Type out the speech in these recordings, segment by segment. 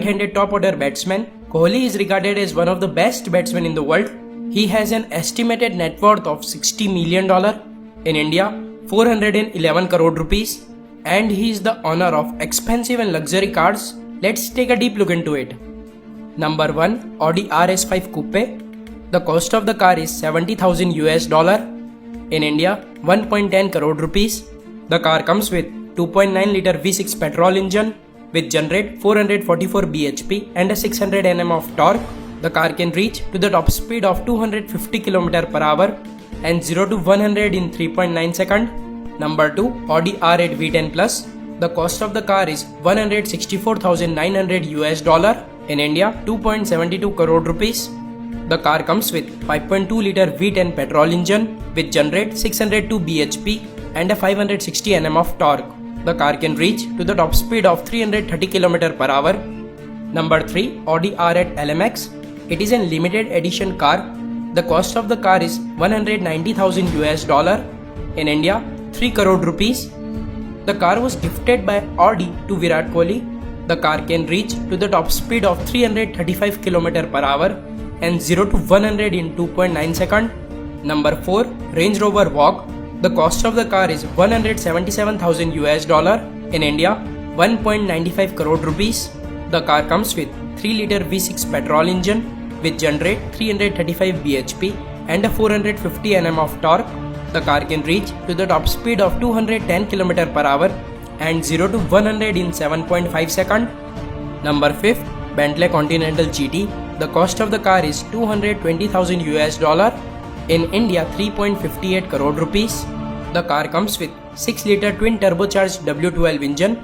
right-handed top-order batsman, Kohli is regarded as one of the best batsmen in the world. He has an estimated net worth of $60 million in India, 411 crore rupees, and he is the owner of expensive and luxury cars. Let's take a deep look into it. Number 1. Audi RS5 Coupe. The cost of the car is $70,000 US. In India, 1.10 crore rupees. The car comes with 2.9 liter V6 petrol engine which generate 444 bhp and a 600 Nm of torque. The car can reach to the top speed of 250 km per hour and 0 to 100 in 3.9 seconds. Number 2. Audi R8 V10 Plus. The cost of the car is $164,900 US. In India, 2.72 crore rupees. The car comes with 5.2 liter V10 petrol engine which generate 602 bhp and a 560 Nm of torque. The car can reach to the top speed of 330 km per hour. Number 3. Audi R8 LMX. It is a limited edition car. The cost of the car is $190,000 US. In India, 3 crore rupees. The car was gifted by Audi to Virat Kohli. The car can reach to the top speed of 335 km per hour and 0 to 100 in 2.9 seconds. Number 4. Range Rover Vogue. The cost of the car is $177,000 US. In India, 1.95 crore rupees. The car comes with 3 liter V6 petrol engine which generate 335 bhp and a 450 Nm of torque. The car can reach to the top speed of 210 km per hour and 0 to 100 in 7.5 seconds. Number 5. Bentley Continental GT. The cost of the car is $220,000 US. In India, 3.58 crore rupees. The car comes with 6 liter twin turbocharged W12 engine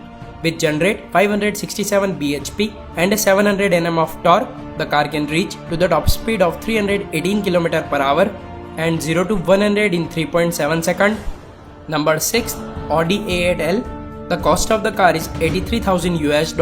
which generate 567 bhp and a 700 Nm of torque. The car can reach to the top speed of 318 km per hour and 0 to 100 in 3.7 seconds. Number 6. Audi A8L. The cost of the car is $83,000 US.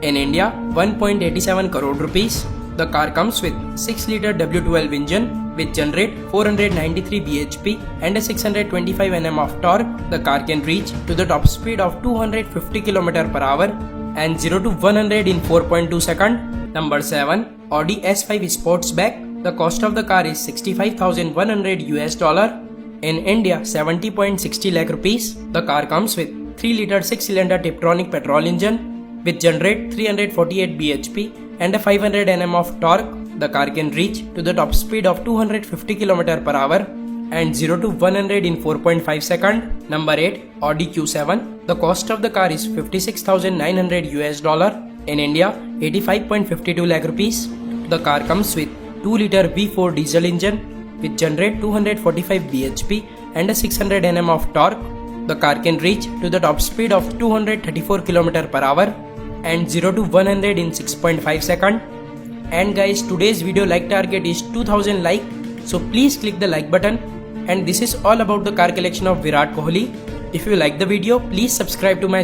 In India, 1.87 crore rupees. The car comes with 6 liter W12 engine which generate 493 bhp and a 625 Nm of torque. The car can reach to the top speed of 250 km per hour and 0 to 100 in 4.2 seconds. Number 7. Audi S5 Sportsback. The cost of the car is $65,100 US. In India, 70.60 lakh rupees. The car comes with 3 liter 6-cylinder Tiptronic petrol engine which generate 348 bhp and a 500 Nm of torque. The car can reach to the top speed of 250 km per hour and 0 to 100 in 4.5 seconds. Number 8. Audi Q7. The cost of the car is $56,900 US. In India, 85.52 lakh rupees. The car comes with 2 liter V4 diesel engine which generate 245 bhp and a 600 Nm of torque. The car can reach to the top speed of 234 km per hour and 0 to 100 in 6.5 seconds. And guys, today's video like target is 2000 like, so please click the like button. And this is all about the car collection of Virat Kohli. If you like the video, please subscribe to my